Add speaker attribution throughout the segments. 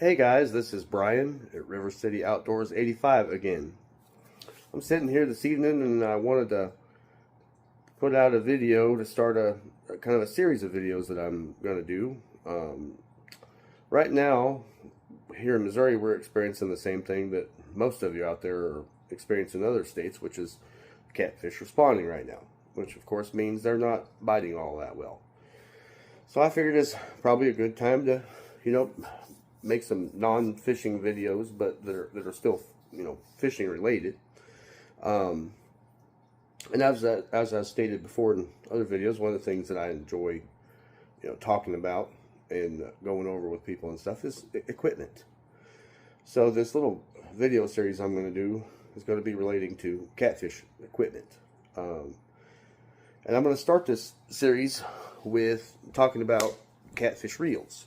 Speaker 1: Hey guys, this is Brian at River City Outdoors 85 again. I'm sitting here this evening and I wanted to put out a video to start a kind of a series of videos that I'm going to do. Right now, here in Missouri, we're experiencing the same thing that most of you out there are experiencing in other states, which is catfish responding right now, which of course means they're not biting all that well. So I figured it's probably a good time to, you know, make some non-fishing videos, but that are still, fishing related. And as I stated before in other videos, one of the things that I enjoy, talking about and going over with people and stuff is equipment. So this little video series I'm going to do is going to be relating to catfish equipment. And I'm going to start this series with talking about catfish reels,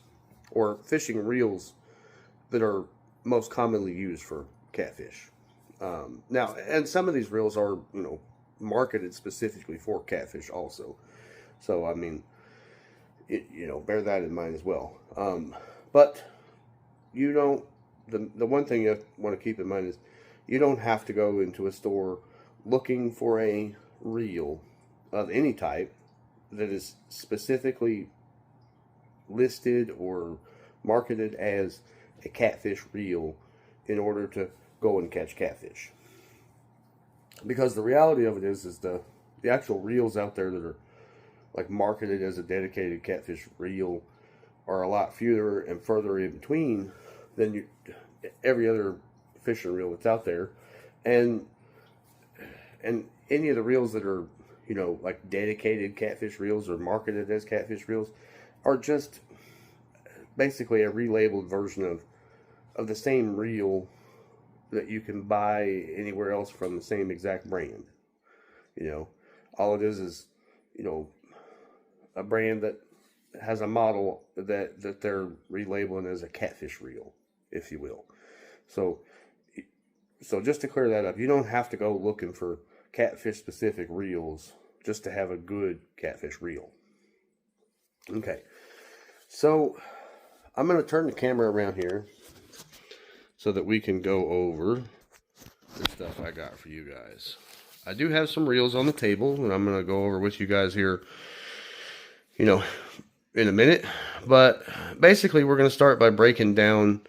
Speaker 1: or fishing reels that are most commonly used for catfish. Now, and some of these reels are, marketed specifically for catfish also. So, I mean, bear that in mind as well. But you don't, the one thing you want to keep in mind is you don't have to go into a store looking for a reel of any type that is specifically listed or marketed as a catfish reel in order to go and catch catfish. Because the reality of it is the actual reels out there that are like marketed as a dedicated catfish reel are a lot fewer and further in between than every other fishing reel that's out there, and any of the reels that are like dedicated catfish reels or marketed as catfish reels are just basically a relabeled version of the same reel that you can buy anywhere else from the same exact brand. All it is a brand that has a model that they're relabeling as a catfish reel, if you will. So just to clear that up, you don't have to go looking for catfish specific reels just to have a good catfish reel. Okay, so I'm going to turn the camera around here so that we can go over the stuff I got for you guys. I do have some reels on the table, and I'm going to go over with you guys here, in a minute. But basically, we're going to start by breaking down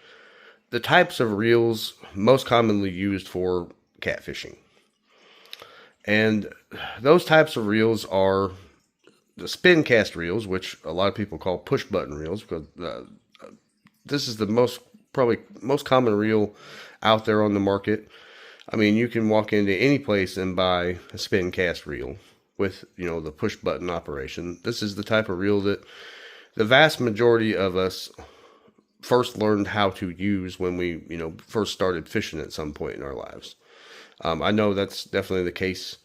Speaker 1: the types of reels most commonly used for catfishing. And those types of reels are the spin cast reels, which a lot of people call push button reels, because this is the probably most common reel out there on the market. I mean, you can walk into any place and buy a spin cast reel with, the push button operation. This is the type of reel that the vast majority of us first learned how to use when we, first started fishing at some point in our lives. I know that's definitely the case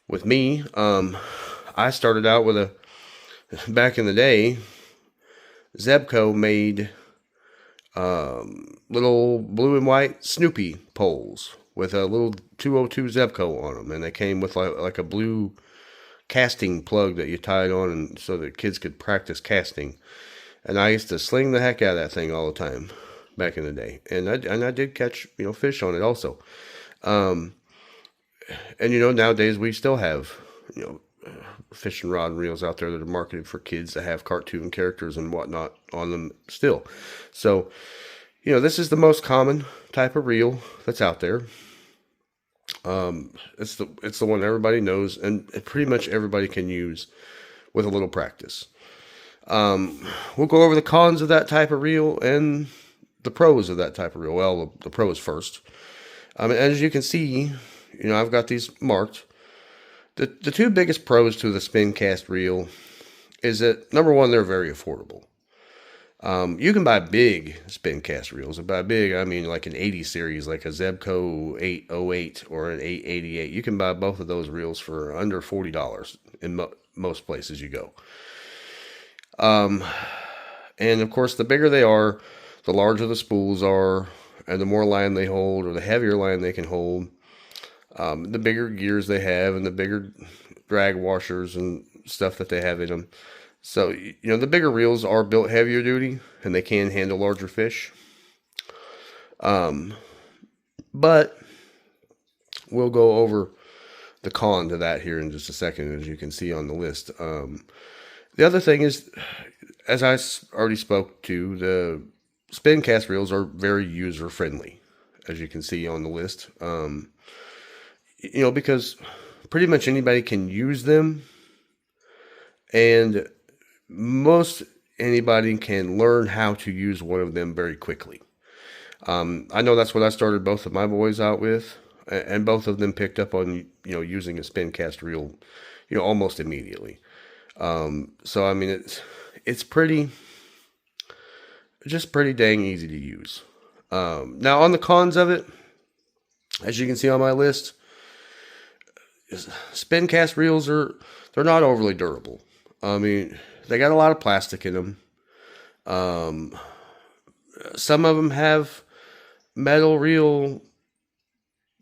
Speaker 1: with me. I started out with back in the day, Zebco made little blue and white Snoopy poles with a little 202 Zebco on them, and they came with like a blue casting plug that you tied on, and so that kids could practice casting. And I used to sling the heck out of that thing all the time back in the day, and I did catch fish on it also. And nowadays we still have fishing rod and reels out there that are marketed for kids that have cartoon characters and whatnot on them still. So, this is the most common type of reel that's out there. It's the one everybody knows, and pretty much everybody can use with a little practice. We'll go over the cons of that type of reel and the pros of that type of reel. Well, the pros first. As you can see, I've got these marked. The two biggest pros to the spin cast reel is that, number one, they're very affordable. You can buy big spin cast reels, and by big I mean like an 80 series, like a Zebco 808 or an 888. You can buy both of those reels for under $40 in most places you go. And of course, the bigger they are, the larger the spools are, and the more line they hold, or the heavier line they can hold. The bigger gears they have, and the bigger drag washers and stuff that they have in them. So, the bigger reels are built heavier duty, and they can handle larger fish. But we'll go over the con to that here in just a second, as you can see on the list. The other thing is, as I already spoke to, the spin cast reels are very user friendly, as you can see on the list. Because pretty much anybody can use them, and most anybody can learn how to use one of them very quickly. I know that's what I started both of my boys out with, and both of them picked up on using a spin cast reel, almost immediately. So I mean it's pretty dang easy to use. Now on the cons of it, as you can see on my list, spin cast reels they're not overly durable. I mean, they got a lot of plastic in them. Some of them have metal reel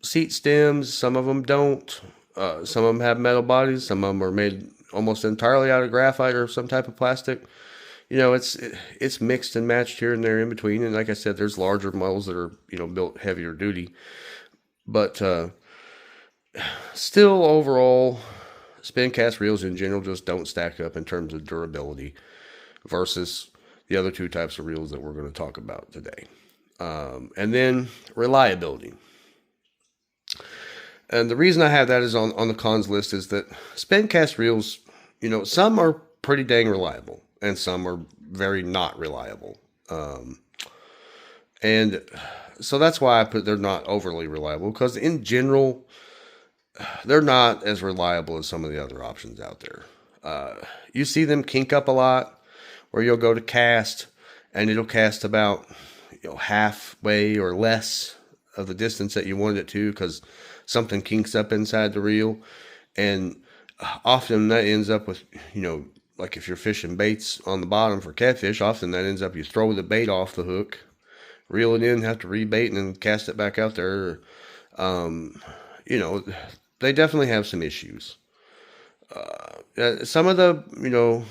Speaker 1: seat stems. Some of them don't. Some of them have metal bodies. Some of them are made almost entirely out of graphite or some type of plastic. It's mixed and matched here and there in between. And like I said, there's larger models that are built heavier duty. But still, overall, spin cast reels in general just don't stack up in terms of durability versus the other two types of reels that we're going to talk about today. And then reliability. And the reason I have that is on the cons list is that spin cast reels, some are pretty dang reliable and some are very not reliable. And so that's why I put they're not overly reliable, because in general, they're not as reliable as some of the other options out there. You see them kink up a lot, where you'll go to cast and it'll cast about halfway or less of the distance that you wanted it to, because something kinks up inside the reel. And often that ends up with, like if you're fishing baits on the bottom for catfish, often that ends up you throw the bait off the hook, reel it in, have to rebait, and then cast it back out there. They definitely have some issues. Some of the,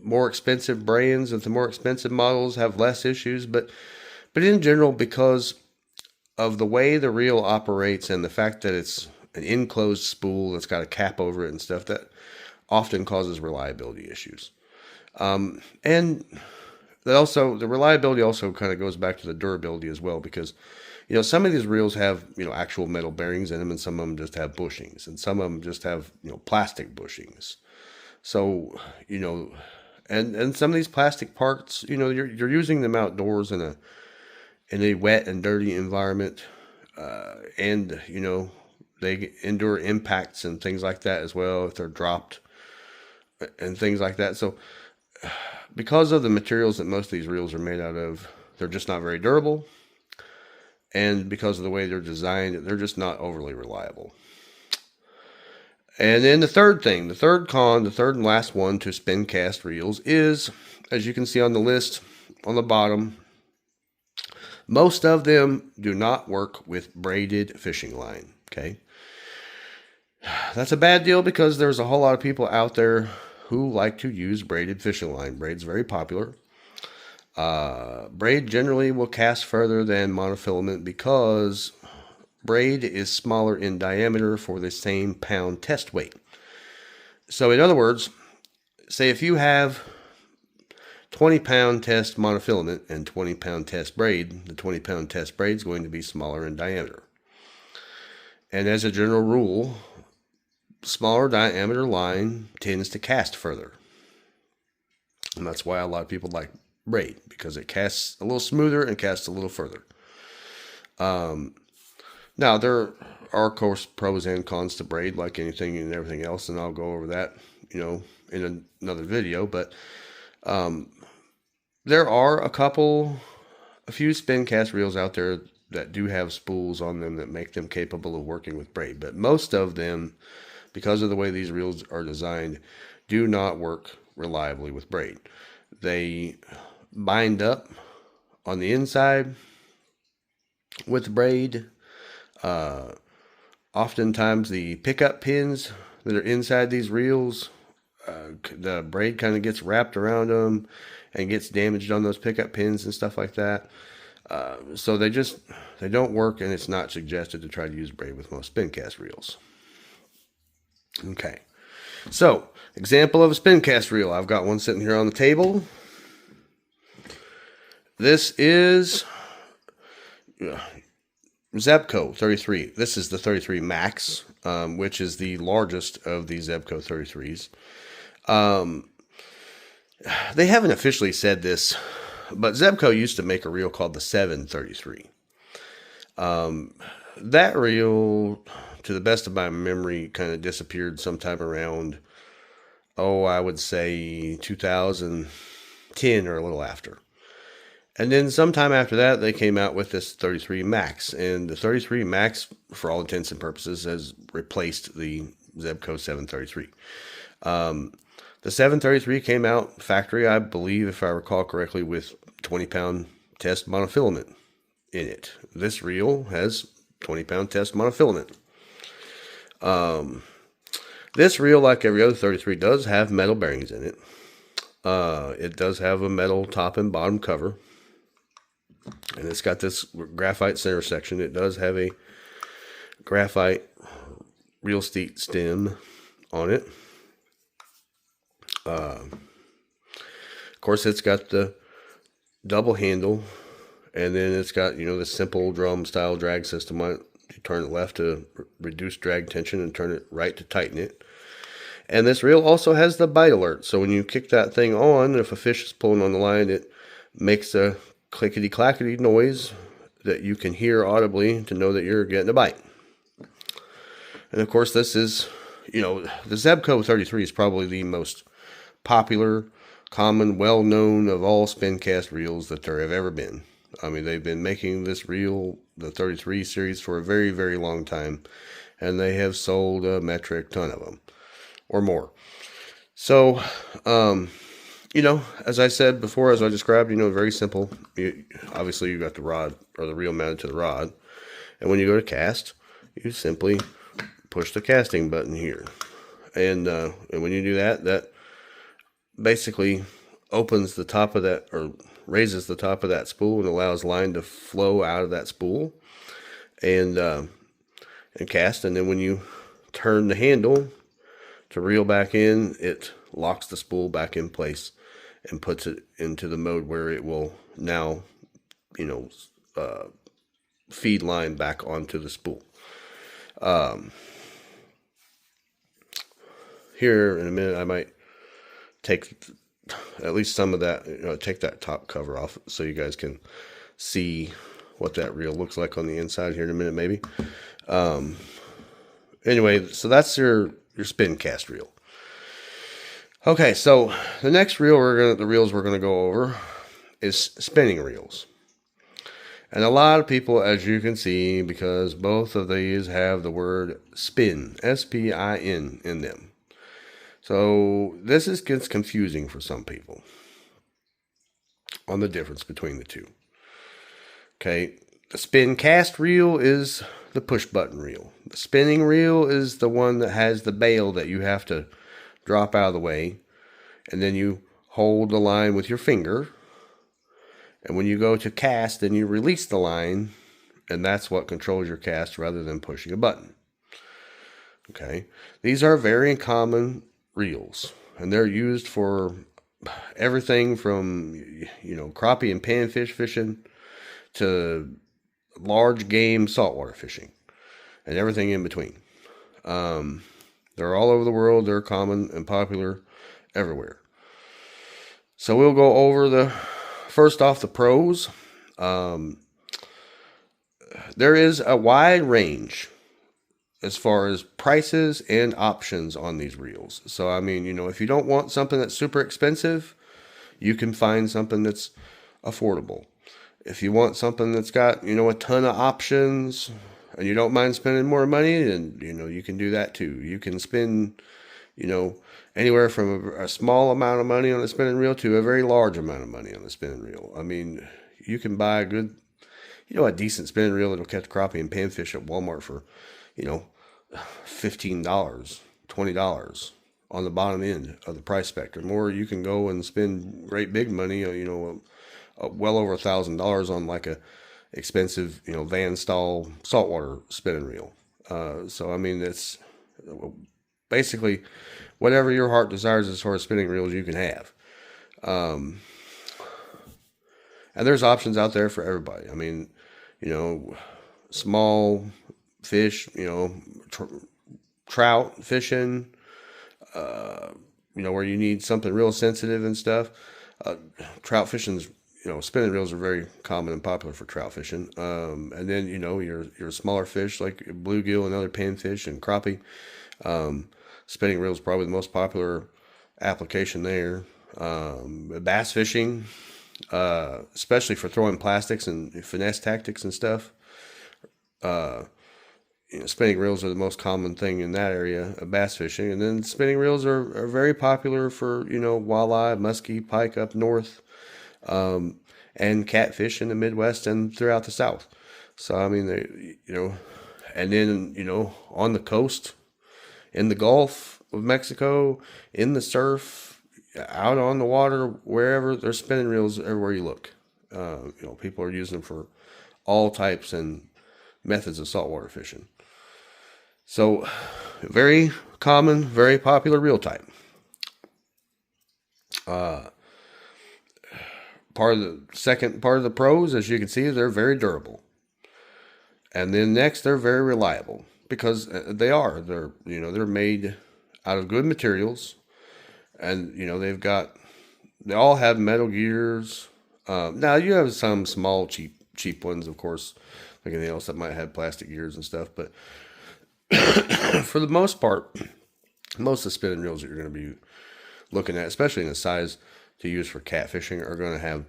Speaker 1: more expensive brands and the more expensive models have less issues, but in general, because of the way the reel operates and the fact that it's an enclosed spool that's got a cap over it and stuff, that often causes reliability issues. And that also, the reliability also kind of goes back to the durability as well, because some of these reels have actual metal bearings in them, and some of them just have bushings, and some of them just have plastic bushings. So and some of these plastic parts, you're using them outdoors in a wet and dirty environment, and they endure impacts and things like that as well if they're dropped and things like that. So because of the materials that most of these reels are made out of, they're just not very durable, and because of the way they're designed, they're just not overly reliable. And then the third con, the third and last one to spin cast reels is, as you can see on the list on the bottom, most of them do not work with braided fishing line. Okay. That's a bad deal, because there's a whole lot of people out there who like to use braided fishing line. Braid's very popular. Braid generally will cast further than monofilament because braid is smaller in diameter for the same pound test weight. So in other words, say if you have 20-pound test monofilament and 20-pound test braid, the 20-pound test braid is going to be smaller in diameter. And as a general rule, smaller diameter line tends to cast further. And that's why a lot of people like braid, because it casts a little smoother and casts a little further. Now, there are, of course, pros and cons to braid, like anything and everything else, and I'll go over that, in another video. But there are a few spin cast reels out there that do have spools on them that make them capable of working with braid. But most of them, because of the way these reels are designed, do not work reliably with braid. They bind up on the inside with braid. Oftentimes the pickup pins that are inside these reels, the braid kind of gets wrapped around them and gets damaged on those pickup pins and stuff like that. So they don't work, and it's not suggested to try to use braid with most spin cast reels. Okay, so example of a spin cast reel. I've got one sitting here on the table. This is Zebco 33. This is the 33 Max, which is the largest of the Zebco 33s. They haven't officially said this, but Zebco used to make a reel called the 733. That reel, to the best of my memory, kind of disappeared sometime around, I would say 2010 or a little after. And then sometime after that, they came out with this 33 Max. And the 33 Max, for all intents and purposes, has replaced the Zebco 733. The 733 came out factory, I believe, if I recall correctly, with 20-pound test monofilament in it. This reel has 20-pound test monofilament. This reel, like every other 33, does have metal bearings in it. It does have a metal top and bottom cover. And it's got this graphite center section. It does have a graphite reel seat stem on it. Of course, it's got the double handle, and then it's got, the simple drum style drag system on it. You turn it left to reduce drag tension and turn it right to tighten it. And this reel also has the bite alert. So when you kick that thing on, if a fish is pulling on the line, it makes a clickety-clackety noise that you can hear audibly to know that you're getting a bite. And of course, this is, the Zebco 33 is probably the most popular, common, well-known of all spin cast reels that there have ever been. I mean, they've been making this reel, the 33 series, for a very, very long time, and they have sold a metric ton of them, or more. So, as I said before, as I described, very simple. Obviously, you got the rod or the reel mounted to the rod, and when you go to cast, you simply push the casting button here, and when you do that, that basically opens the top of that, or raises the top of that spool, and allows line to flow out of that spool and cast. And then when you turn the handle to reel back in, it locks the spool back in place and puts it into the mode where it will now, feed line back onto the spool. Here in a minute, I might take at least some of that, take that top cover off so you guys can see what that reel looks like on the inside here in a minute, maybe. Anyway, so that's your spin cast reel. Okay, so the next reel the reels we're gonna go over is spinning reels. And a lot of people, as you can see, because both of these have the word spin, S-P-I-N, in them. So this gets confusing for some people on the difference between the two. Okay, the spin cast reel is the push button reel. The spinning reel is the one that has the bail that you have to drop out of the way, and then you hold the line with your finger, and when you go to cast, then you release the line, and that's what controls your cast rather than pushing a button. Okay, these are very common reels, and they're used for everything from crappie and panfish fishing to large game saltwater fishing and everything in between. They're all over the world. They're common and popular everywhere. So we'll go over first off the pros. There is a wide range as far as prices and options on these reels. So, I mean, if you don't want something that's super expensive, you can find something that's affordable. If you want something that's got, a ton of options and you don't mind spending more money, then, you can do that too. You can spend, anywhere from a small amount of money on a spinning reel to a very large amount of money on a spinning reel. I mean, you can buy a decent spinning reel that'll catch crappie and panfish at Walmart for, $15, $20 on the bottom end of the price spectrum. Or you can go and spend great big money, a well over $1,000 on like a expensive, Van Staal saltwater spinning reel. So I mean, it's basically whatever your heart desires as far as spinning reels you can have. And there's options out there for everybody. I mean, small fish, trout fishing, where you need something real sensitive and stuff. Trout fishing's, spinning reels are very common and popular for trout fishing. And then, your smaller fish like bluegill and other panfish and crappie. Spinning reels is probably the most popular application there. Bass fishing, especially for throwing plastics and finesse tactics and stuff. Spinning reels are the most common thing in that area of bass fishing. And then spinning reels are very popular for, walleye, muskie, pike up north, and catfish in the Midwest and throughout the South. So, I mean, and then, on the coast, in the Gulf of Mexico, in the surf, out on the water, wherever, there's spinning reels everywhere you look. People are using them for all types and methods of saltwater fishing. So, very common, very popular reel type. Second part of the pros, as you can see, they're very durable. And then next, they're very reliable because they are. They're made out of good materials, and they all have metal gears. Now you have some small cheap ones, of course, like anything else that might have plastic gears and stuff, but for the most part, most of the spinning reels that you're going to be looking at, especially in the size to use for catfishing, are going to have,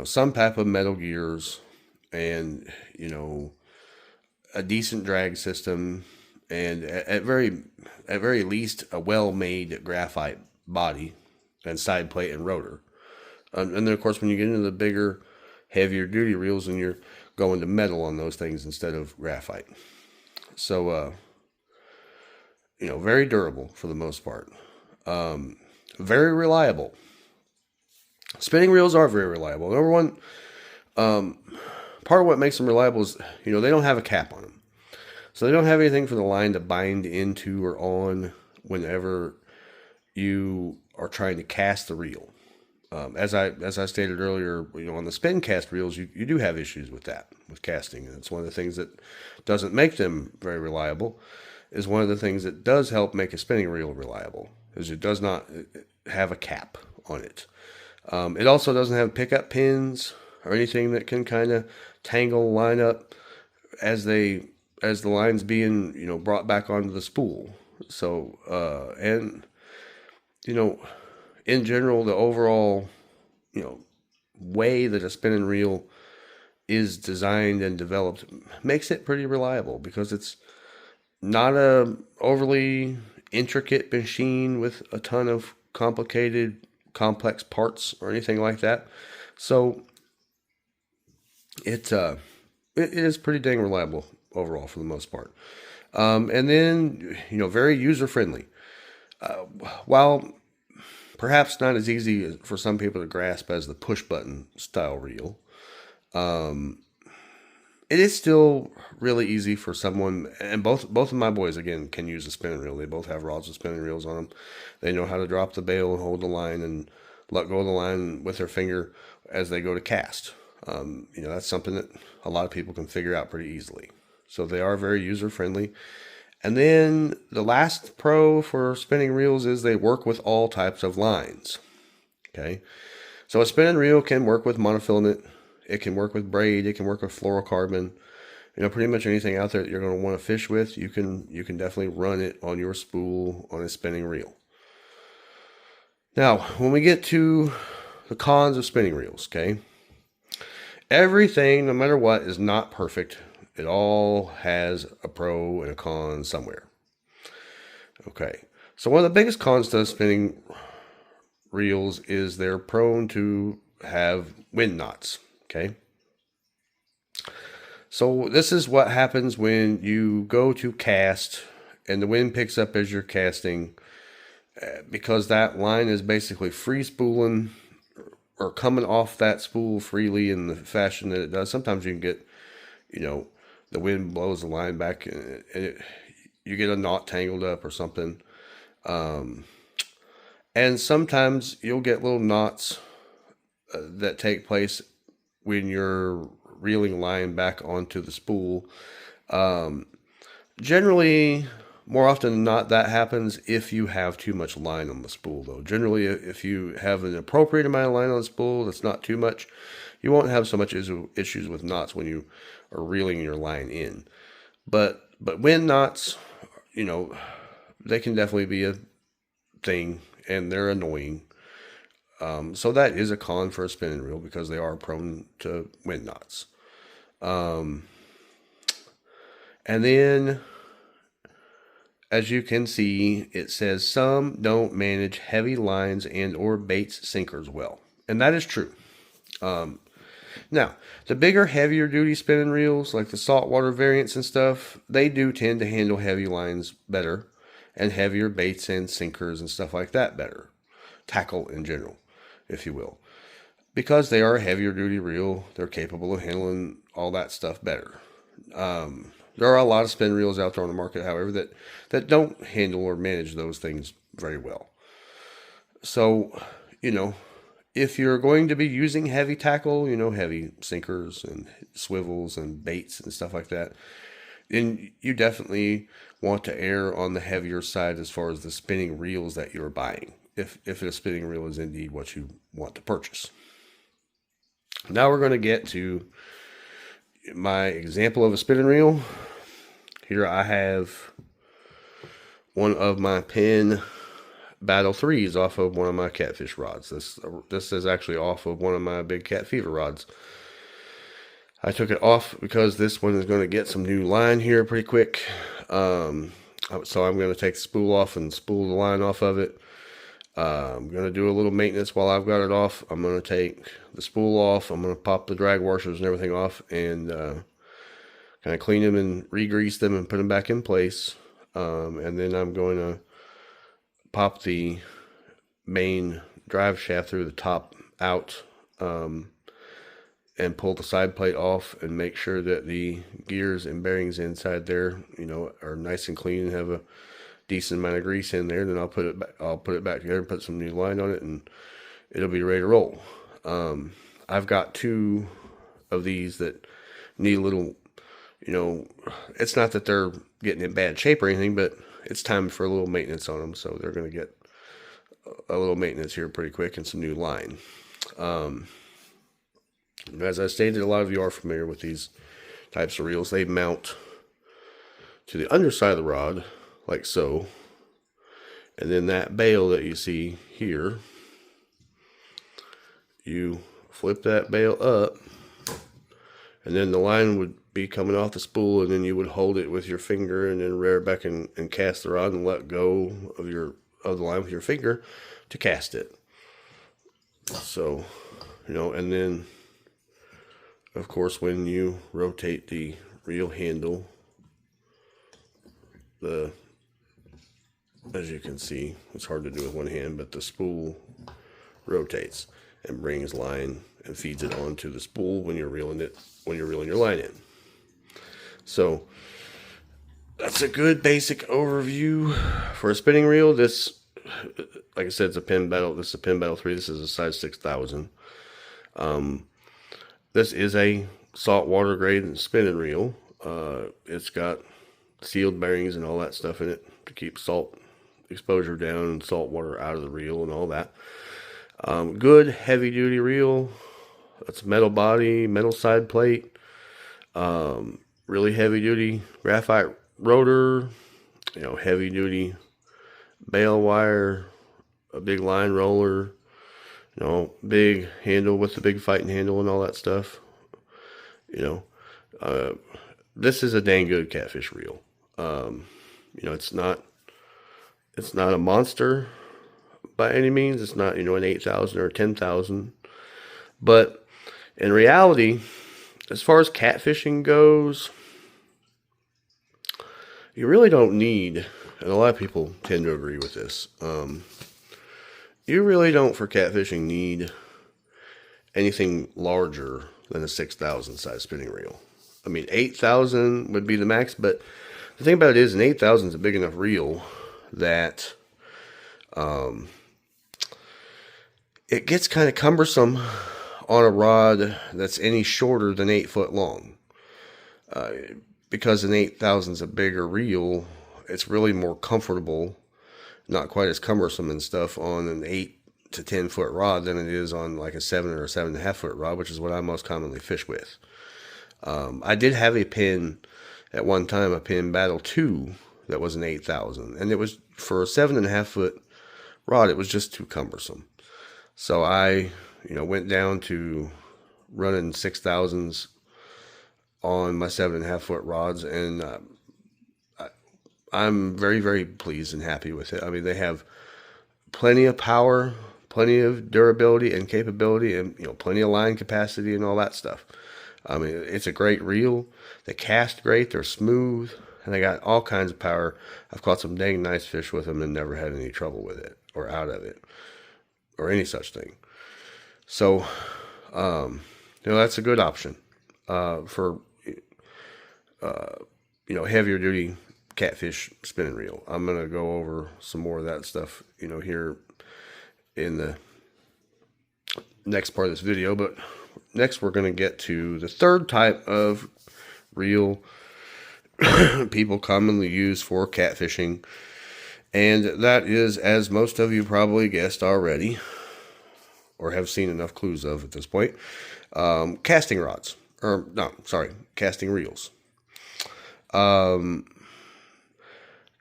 Speaker 1: some type of metal gears and, a decent drag system, and at very least a well-made graphite body and side plate and rotor. And then, of course, when you get into the bigger, heavier duty reels, then you're going to metal on those things instead of graphite. So, very durable for the most part. Very reliable. Spinning reels are very reliable. Number one, part of what makes them reliable is, they don't have a cap on them. So they don't have anything for the line to bind into or on whenever you are trying to cast the reel. As I stated earlier, on the spin cast reels, you do have issues with that, with casting. And it's one of the things that doesn't make them very reliable. Is one of the things that does help make a spinning reel reliable, is it does not have a cap on it. It also doesn't have pickup pins or anything that can kind of tangle line up as the line's being, brought back onto the spool. So, in general, the overall, way that a spinning reel is designed and developed makes it pretty reliable, because it's not a overly intricate machine with a ton of complex parts or anything like that. So it is pretty dang reliable overall for the most part. And then, very user-friendly. While perhaps not as easy for some people to grasp as the push-button style reel, it is still really easy for someone, and both of my boys, again, can use a spinning reel. They both have rods with spinning reels on them. They know how to drop the bail and hold the line and let go of the line with their finger as they go to cast. That's something that a lot of people can figure out pretty easily. So they are very user-friendly. And then the last pro for spinning reels is they work with all types of lines. Okay, so a spinning reel can work with monofilament. It can work with braid. It can work with fluorocarbon. Pretty much anything out there that you're going to want to fish with, you can definitely run it on your spool on a spinning reel. Now, when we get to the cons of spinning reels, okay, everything, no matter what, is not perfect. It all has a pro and a con somewhere. Okay, so one of the biggest cons to spinning reels is they're prone to have wind knots. Okay, so this is what happens when you go to cast and the wind picks up as you're casting, because that line is basically free spooling are coming off that spool freely in the fashion that it does, sometimes you can get, you know, the wind blows the line back and you get a knot tangled up or something. And sometimes you'll get little knots that take place when you're reeling line back onto the spool. Generally, more often than not, that happens if you have too much line on the spool, though. Generally, if you have an appropriate amount of line on the spool that's not too much, you won't have so much issues with knots when you are reeling your line in. But wind knots, you know, they can definitely be a thing, and they're annoying. So that is a con for a spinning reel because they are prone to wind knots. And then, as you can see, it says some don't manage heavy lines and or baits sinkers well. And that is true. Now, the bigger, heavier duty spinning reels, like the saltwater variants and stuff, they do tend to handle heavy lines better and heavier baits and sinkers and stuff like that better. Tackle in general, if you will. Because they are a heavier duty reel, they're capable of handling all that stuff better. There are a lot of spin reels out there on the market, however, that don't handle or manage those things very well. So, you know, if you're going to be using heavy tackle, you know, heavy sinkers and swivels and baits and stuff like that, then you definitely want to err on the heavier side as far as the spinning reels that you're buying, if a spinning reel is indeed what you want to purchase. Now we're going to get to my example of a spinning reel. Here I have one of my Penn Battle 3s off of one of my catfish rods. This is actually off of one of my big cat fever rods. I took it off because this one is going to get some new line here pretty quick. So I'm going to take the spool off and spool the line off of it. I'm going to do a little maintenance while I've got it off. I'm going to take the spool off. I'm going to pop the drag washers and everything off and kind of clean them and re-grease them and put them back in place. And then I'm going to pop the main drive shaft through the top out and pull the side plate off and make sure that the gears and bearings inside there, you know, are nice and clean and have a decent amount of grease in there. Then I'll put it back together and put some new line on it, and it'll be ready to roll. I've got two of these that need a little, you know, it's not that they're getting in bad shape or anything, but it's time for a little maintenance on them. So they're going to get a little maintenance here pretty quick and some new line. As I stated, a lot of you are familiar with these types of reels. They mount to the underside of the rod, like so. And then that bail that you see here, you flip that bail up, and then the line would be coming off the spool, and then you would hold it with your finger and then rear it back and cast the rod and let go of the line with your finger to cast it. So, you know, and then of course when you rotate the reel handle, as you can see, it's hard to do with one hand, but the spool rotates and brings line and feeds it onto the spool when you're reeling your line in. So that's a good basic overview for a spinning reel. This, like I said, it's a Penn Battle. This is a Penn Battle 3. This is a size 6,000. This is a saltwater grade spinning reel. It's got sealed bearings and all that stuff in it to keep salt exposure down and salt water out of the reel and all that. Good heavy duty reel. That's metal body, metal side plate. Really heavy duty graphite rotor. You know, heavy duty bail wire, a big line roller. You know, big handle with the big fighting handle and all that stuff. You know, this is a dang good catfish reel. You know, it's not a monster by any means. It's not, you know, an 8,000 or 10,000. But in reality, as far as catfishing goes, you really don't need, and a lot of people tend to agree with this, you really don't, for catfishing, need anything larger than a 6,000 size spinning reel. I mean, 8,000 would be the max, but the thing about it is an 8,000 is a big enough reel that it gets kind of cumbersome on a rod that's any shorter than 8 foot long. Because an 8,000 is a bigger reel, it's really more comfortable, not quite as cumbersome and stuff on an 8 to 10 foot rod than it is on like a 7 or a 7.5 foot rod, which is what I most commonly fish with. I did have a pin at one time, a pin Battle 2 that was an 8,000, and it was for a 7.5 foot rod, it was just too cumbersome. So I, went down to running 6,000s on my 7.5 foot rods, and I'm very, very pleased and happy with it. I mean, they have plenty of power, plenty of durability and capability, and plenty of line capacity and all that stuff. I mean, it's a great reel. They cast great. They're smooth, and they got all kinds of power. I've caught some dang nice fish with them and never had any trouble with it or out of it or any such thing. So, that's a good option for heavier duty catfish spinning reel. I'm going to go over some more of that stuff, here in the next part of this video. But next we're going to get to the third type of reel people commonly use for catfishing. And that is, as most of you probably guessed already, or have seen enough clues of at this point, casting rods. Casting reels.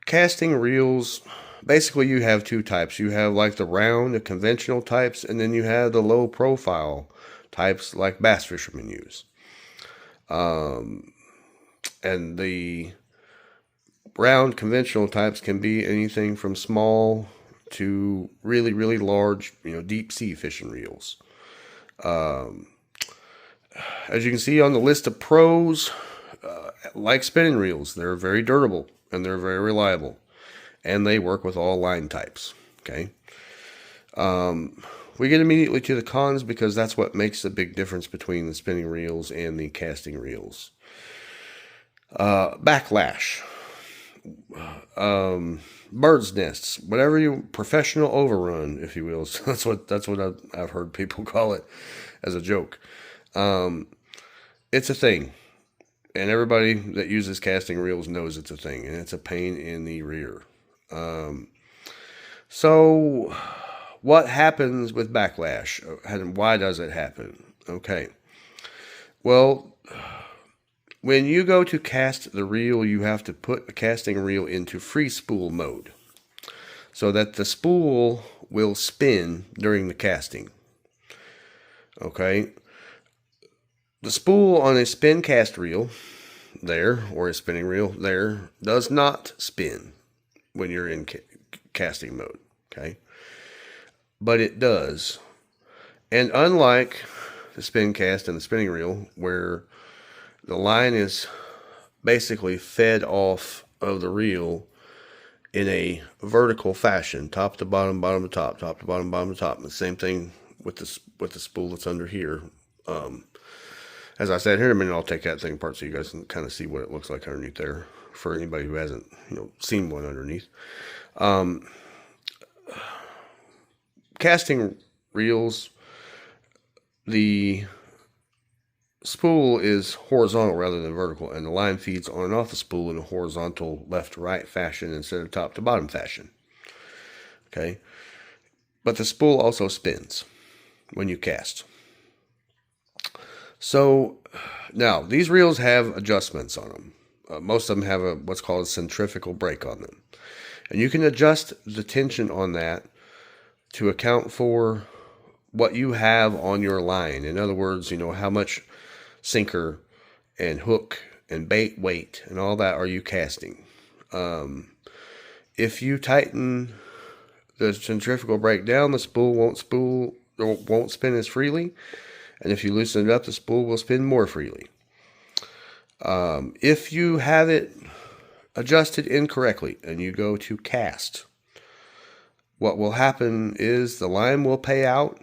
Speaker 1: Casting reels, basically you have two types. You have like the round, the conventional types, and then you have the low profile types like bass fishermen use. And the round conventional types can be anything from small to really, really large, deep sea fishing reels. As you can see on the list of pros, like spinning reels, they're very durable and they're very reliable, and they work with all line types. Okay. We get immediately to the cons because that's what makes the big difference between the spinning reels and the casting reels. Backlash, bird's nests, whatever you, professional overrun, if you will. So that's what I've heard people call it as a joke. It's a thing, and everybody that uses casting reels knows it's a thing, and it's a pain in the rear. So what happens with backlash, and why does it happen? Okay. Well, when you go to cast the reel, you have to put the casting reel into free spool mode so that the spool will spin during the casting. Okay. The spool on a spin cast reel there, or a spinning reel there, does not spin when you're in casting mode. Okay. But it does. And unlike the spin cast and the spinning reel, where the line is basically fed off of the reel in a vertical fashion, top to bottom, bottom to top, top to bottom, bottom to top. And the same thing with the spool that's under here. As I said, here in a minute, I'll take that thing apart so you guys can kind of see what it looks like underneath there for anybody who hasn't, seen one underneath. Casting reels, the spool is horizontal rather than vertical, and the line feeds on and off the spool in a horizontal left-to-right fashion instead of top-to-bottom fashion. Okay, but the spool also spins when you cast. So now these reels have adjustments on them. Most of them have what's called a centrifugal brake on them, and you can adjust the tension on that to account for what you have on your line. In other words, how much sinker and hook and bait weight and all that are you casting. If you tighten the centrifugal brake down, the spool won't spin as freely, and if you loosen it up, the spool will spin more freely. If you have it adjusted incorrectly and you go to cast, what will happen is the line will pay out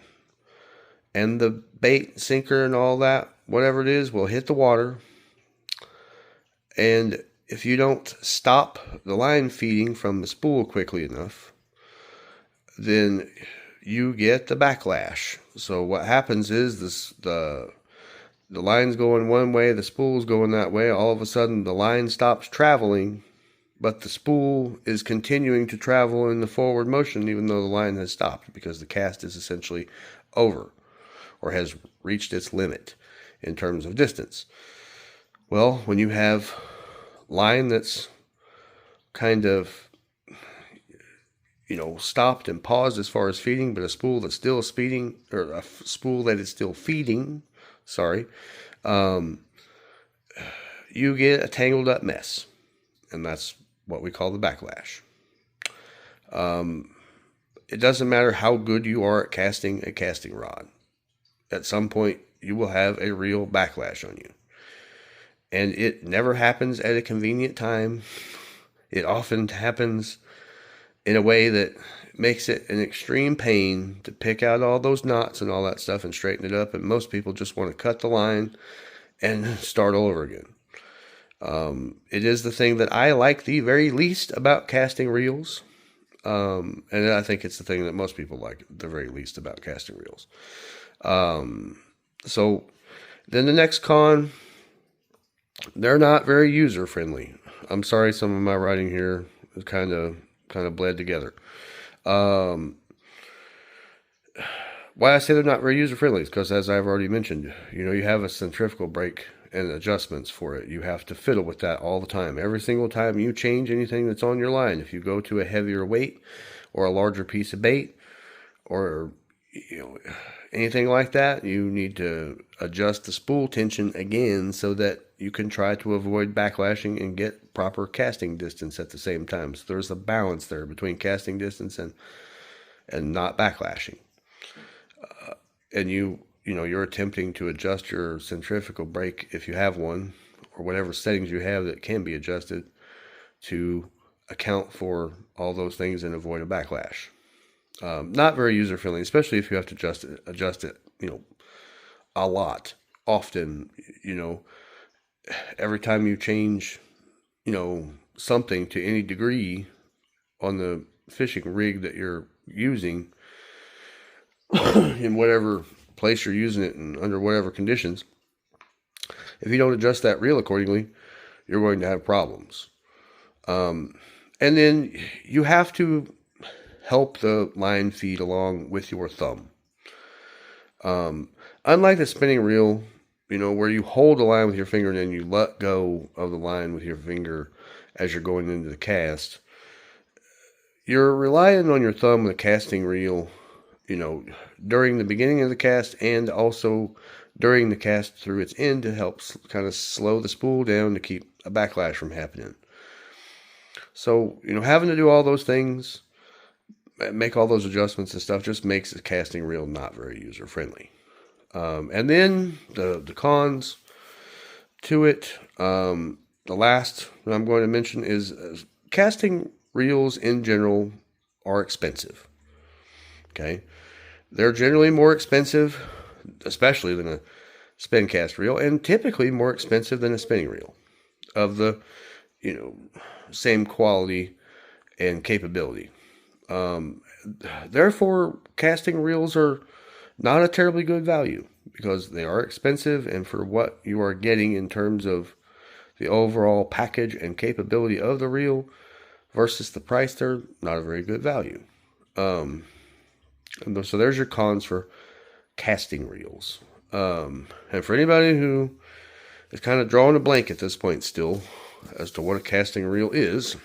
Speaker 1: and the bait, sinker, and all that, whatever it is, will hit the water. And if you don't stop the line feeding from the spool quickly enough, then you get the backlash. So what happens is the line's going one way, the spool's going that way. All of a sudden, the line stops traveling, but the spool is continuing to travel in the forward motion, even though the line has stopped, because the cast is essentially over or has reached its limit in terms of distance. Well, when you have line that's kind of, stopped and paused as far as feeding, but a spool that's still speeding, or a spool that is still feeding, you get a tangled up mess. And that's what we call the backlash. It doesn't matter how good you are at casting a casting rod. At some point, you will have a real backlash on you. And it never happens at a convenient time. It often happens in a way that makes it an extreme pain to pick out all those knots and all that stuff and straighten it up. And most people just want to cut the line and start all over again. It is the thing that I like the very least about casting reels. And I think it's the thing that most people like the very least about casting reels. So then the next con, they're not very user friendly. I'm sorry, some of my writing here is kind of bled together. Why I say they're not very user friendly is because, as I've already mentioned, you have a centrifugal brake and adjustments for it. You have to fiddle with that all the time. Every single time you change anything that's on your line, if you go to a heavier weight or a larger piece of bait or anything like that, you need to adjust the spool tension again so that you can try to avoid backlashing and get proper casting distance at the same time. So there's a balance there between casting distance and not backlashing. And you're attempting to adjust your centrifugal brake, if you have one, or whatever settings you have that can be adjusted to account for all those things and avoid a backlash. Not very user friendly, especially if you have to adjust it, a lot, often, every time you change, something to any degree on the fishing rig that you're using in whatever place you're using it and under whatever conditions, if you don't adjust that reel accordingly, you're going to have problems. And then you have to help the line feed along with your thumb. Unlike the spinning reel, where you hold the line with your finger and then you let go of the line with your finger as you're going into the cast, you're relying on your thumb with a casting reel, during the beginning of the cast and also during the cast through its end to help kind of slow the spool down to keep a backlash from happening. So, having to do all those things, make all those adjustments and stuff, just makes the casting reel not very user friendly. And then the cons to it, the last that I'm going to mention is casting reels in general are expensive. Okay. They're generally more expensive, especially than a spin cast reel, and typically more expensive than a spinning reel of the, same quality and capability. Therefore, casting reels are not a terribly good value because they are expensive, and for what you are getting in terms of the overall package and capability of the reel versus the price, they're not a very good value. So there's your cons for casting reels. And for anybody who is kind of drawing a blank at this point still as to what a casting reel is,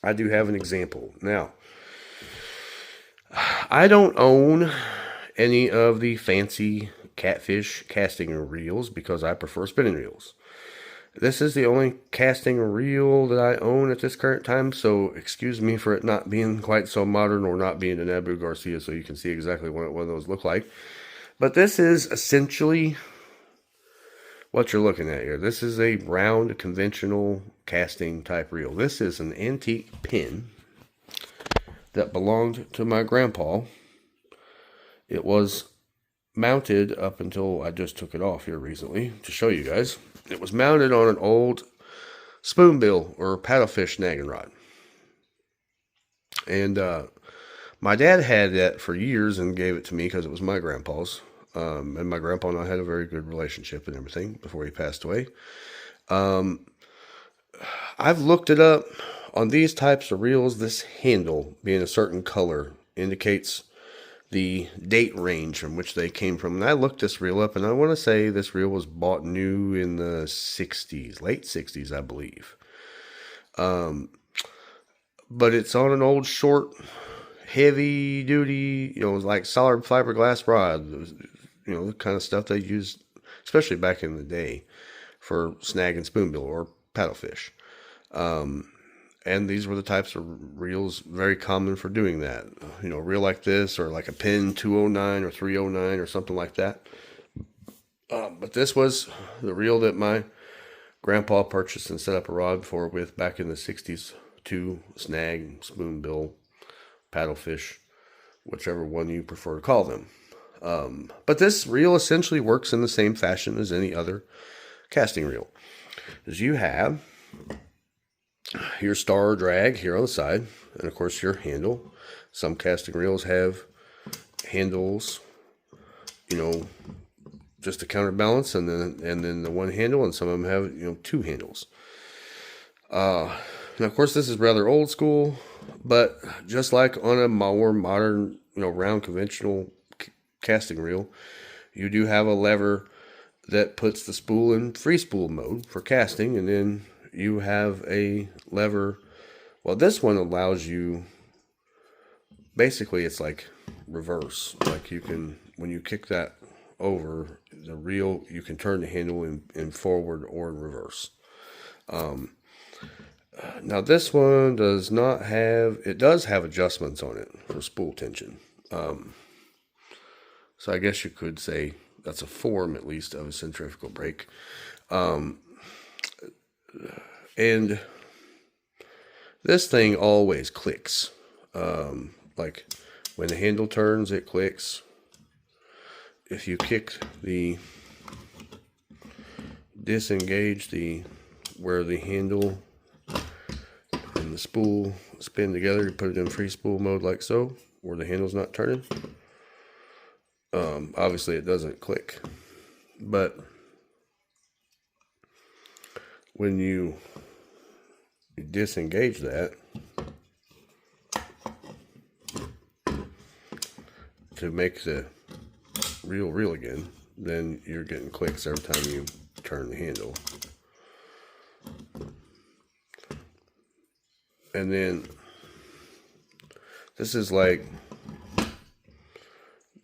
Speaker 1: I do have an example. Now, I don't own any of the fancy catfish casting reels because I prefer spinning reels. This is the only casting reel that I own at this current time, so excuse me for it not being quite so modern or not being an Abu Garcia so you can see exactly what one of those look like. But this is essentially what you're looking at here. This is a round, conventional casting type reel. This is an antique pin that belonged to my grandpa. It was mounted up until I just took it off here recently to show you guys. It was mounted on an old spoonbill or paddlefish snagging rod. And my dad had that for years and gave it to me because it was my grandpa's. And my grandpa and I had a very good relationship and everything before he passed away. I've looked it up. On these types of reels, this handle being a certain color indicates the date range from which they came from. And I looked this reel up, and I want to say this reel was bought new in the 60s, late 60s, I believe. But it's on an old, short, heavy-duty, you know, like solid fiberglass rod. You know, the kind of stuff they used, especially back in the day, for snag and spoonbill or paddlefish. And these were the types of reels very common for doing that. You know, a reel like this, or like a pin 209 or 309 or something like that. But this was the reel that my grandpa purchased and set up a rod for with back in the 60s to snag, spoonbill, paddlefish, whichever one you prefer to call them. But this reel essentially works in the same fashion as any other casting reel. As you have your star drag here on the side, and of course your handle. Some casting reels have handles, you know, just to counterbalance, and then the one handle, and some of them have, you know, two handles. Now of course this is rather old school, but just like on a more modern, you know, round conventional casting reel, you do have a lever that puts the spool in free spool mode for casting, and then you have a lever. Well, this one allows you, basically it's like reverse. Like you can, when you kick that over the reel, you can turn the handle in forward or in reverse. Now this one does not have, it does have adjustments on it for spool tension. So I guess you could say that's a form, at least, of a centrifugal brake. And this thing always clicks. Like when the handle turns, it clicks. If you disengage where the handle and the spool spin together, you put it in free spool mode like so, where the handle's not turning. Obviously it doesn't click, but when you disengage that to make the reel reel again, then you're getting clicks every time you turn the handle. And then this is like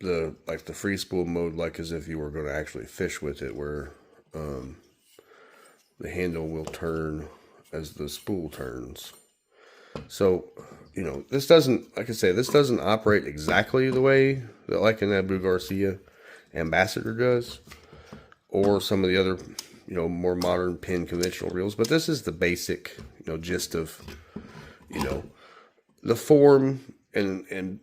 Speaker 1: the free spool mode, like as if you were going to actually fish with it, where the handle will turn as the spool turns. So, you know, this doesn't, like I say, this doesn't operate exactly the way that like an Abu Garcia Ambassador does, or some of the other, you know, more modern pin conventional reels. But this is the basic, you know, gist of, you know, the form and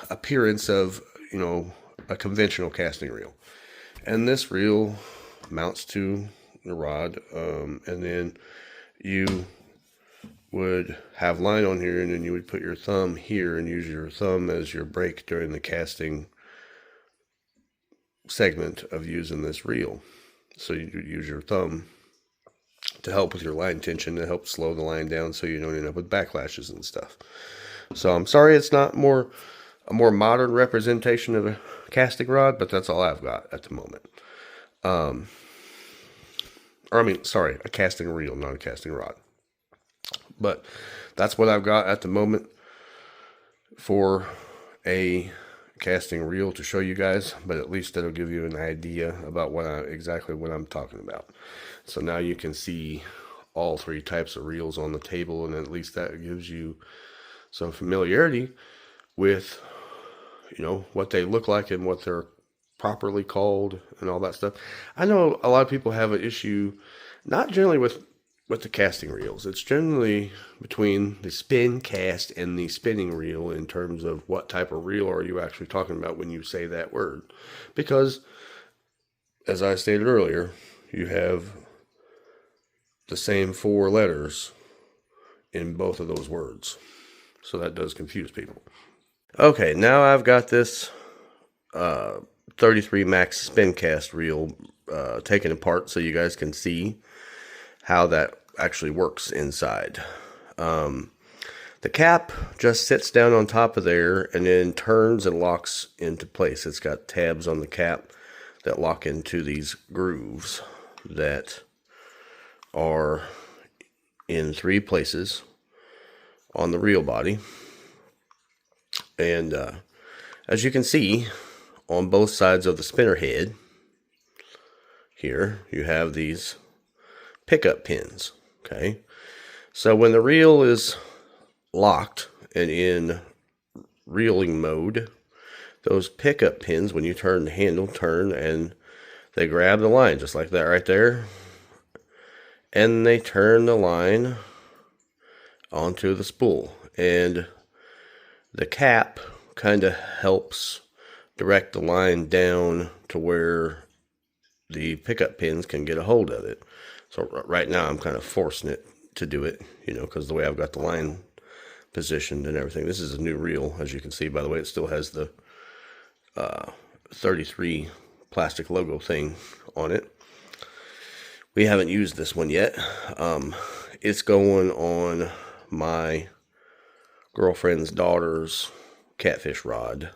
Speaker 1: appearance of, you know, a conventional casting reel. And this reel mounts to the rod, and then you would have line on here, and then you would put your thumb here and use your thumb as your brake during the casting segment of using this reel. So you use your thumb to help with your line tension, to help slow the line down so you don't end up with backlashes and stuff. So I'm sorry it's not a more modern representation of a casting rod, but that's all I've got at the moment. A casting reel, not a casting rod. But that's what I've got at the moment for a casting reel to show you guys, but at least that'll give you an idea about exactly what I'm talking about. So now you can see all three types of reels on the table, and at least that gives you some familiarity with, you know, what they look like and what they're properly called and all that stuff. I know a lot of people have an issue, not generally with with the casting reels. It's generally between the spin, cast, and the spinning reel in terms of what type of reel are you actually talking about when you say that word. Because, as I stated earlier, you have the same 4 letters in both of those words. So that does confuse people. Okay, now I've got this 33 Max spin cast reel taken apart so you guys can see how that actually works inside. The cap just sits down on top of there and then turns and locks into place. It's got tabs on the cap that lock into these grooves that are in 3 places on the reel body. And as you can see, on both sides of the spinner head here, you have these pickup pins. Okay, so when the reel is locked and in reeling mode, those pickup pins, when you turn the handle, turn and they grab the line just like that right there, and they turn the line onto the spool, and the cap kind of helps direct the line down to where the pickup pins can get a hold of it. So right now I'm kind of forcing it to do it, you know, because the way I've got the line positioned and everything. This is a new reel, as you can see, by the way. It still has the 33 plastic logo thing on it. We haven't used this one yet. It's going on my girlfriend's daughter's catfish rod.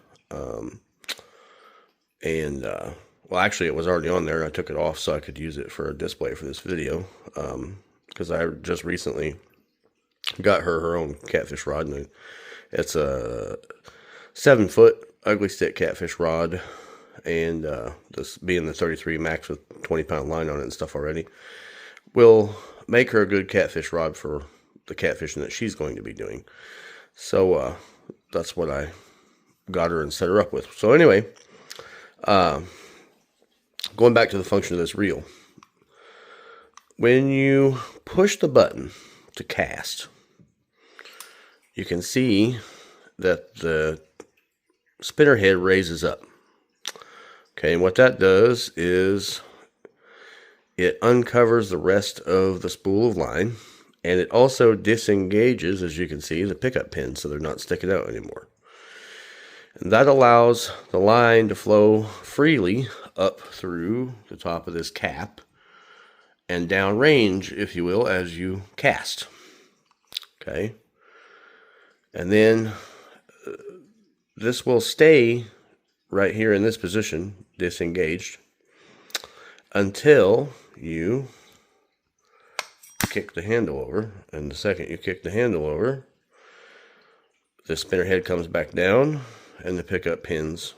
Speaker 1: Well, actually, it was already on there. I took it off so I could use it for a display for this video. Because I just recently got her own catfish rod. And it's a 7-foot ugly stick catfish rod. And this being the 33 Max with 20-pound line on it and stuff already, will make her a good catfish rod for the catfishing that she's going to be doing. So that's what I got her and set her up with. So anyway, going back to the function of this reel. When you push the button to cast, you can see that the spinner head raises up. Okay, and what that does is it uncovers the rest of the spool of line, and it also disengages, as you can see, the pickup pins so they're not sticking out anymore. And that allows the line to flow freely up through the top of this cap and down range, if you will, as you cast. Okay. And then this will stay right here in this position, disengaged, until you kick the handle over. And the second you kick the handle over, the spinner head comes back down and the pickup pins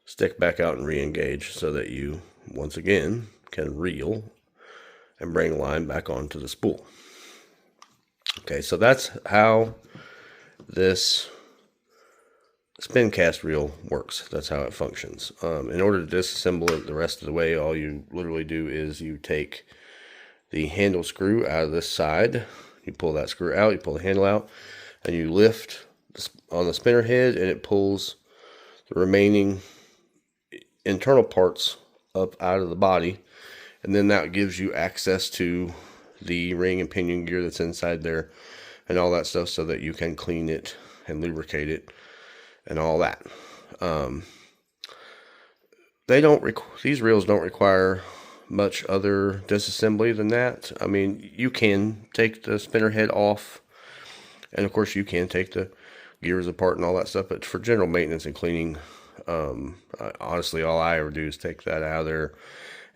Speaker 1: stick back out and re-engage so that you once again can reel and bring the line back onto the spool. Okay, so that's how this spin cast reel works. That's how it functions. In order to disassemble it the rest of the way, all you literally do is you take the handle screw out of this side, you pull that screw out, you pull the handle out, and you lift on the spinner head, and it pulls the remaining internal parts up out of the body, and then that gives you access to the ring and pinion gear that's inside there and all that stuff so that you can clean it and lubricate it and all that. These reels don't require much other disassembly than that. I mean, you can take the spinner head off, and of course you can take the gears apart and all that stuff, but for general maintenance and cleaning, honestly, all I ever do is take that out of there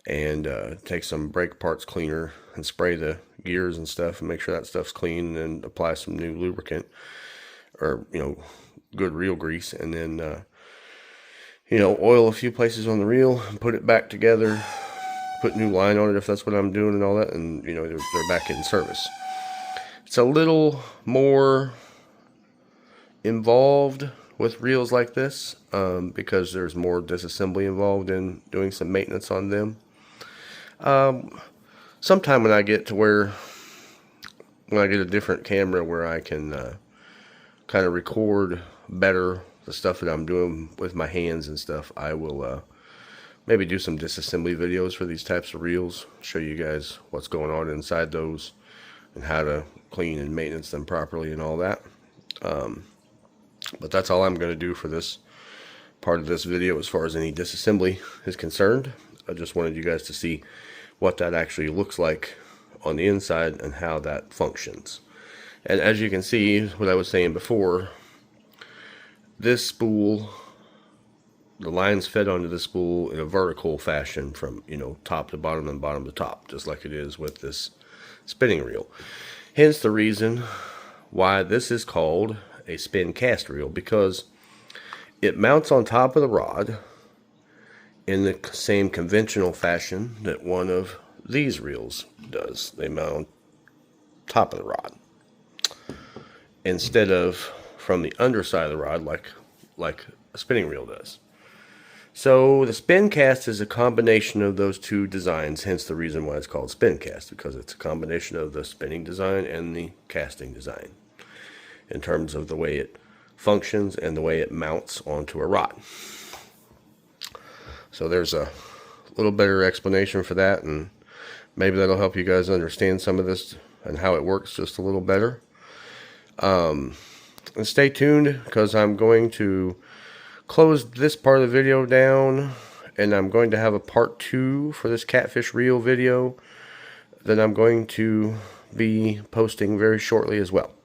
Speaker 1: and take some brake parts cleaner and spray the gears and stuff and make sure that stuff's clean, and apply some new lubricant or, you know, good reel grease, and then you know, oil a few places on the reel and put it back together, put new line on it if that's what I'm doing and all that, and you know, they're back in service. It's a little more involved with reels like this because there's more disassembly involved in doing some maintenance on them. sometime when I get to where, when I get a different camera where I can kind of record better the stuff that I'm doing with my hands and stuff, I will maybe do some disassembly videos for these types of reels, show you guys what's going on inside those and how to clean and maintenance them properly and all that. But that's all I'm going to do for this part of this video as far as any disassembly is concerned. I just wanted you guys to see what that actually looks like on the inside and how that functions. And as you can see, what I was saying before, this spool, the lines fed onto the spool in a vertical fashion from, you know, top to bottom and bottom to top, just like it is with this spinning reel. Hence the reason why this is called a spin cast reel, because it mounts on top of the rod in the same conventional fashion that one of these reels does. They mount on top of the rod instead of from the underside of the rod like a spinning reel does. So the spin cast is a combination of those two designs, hence the reason why it's called spin cast, because it's a combination of the spinning design and the casting design in terms of the way it functions and the way it mounts onto a rod. So there's a little better explanation for that, and maybe that'll help you guys understand some of this and how it works just a little better. And stay tuned, because I'm going to close this part of the video down, and I'm going to have a part 2 for this catfish reel video that I'm going to be posting very shortly as well.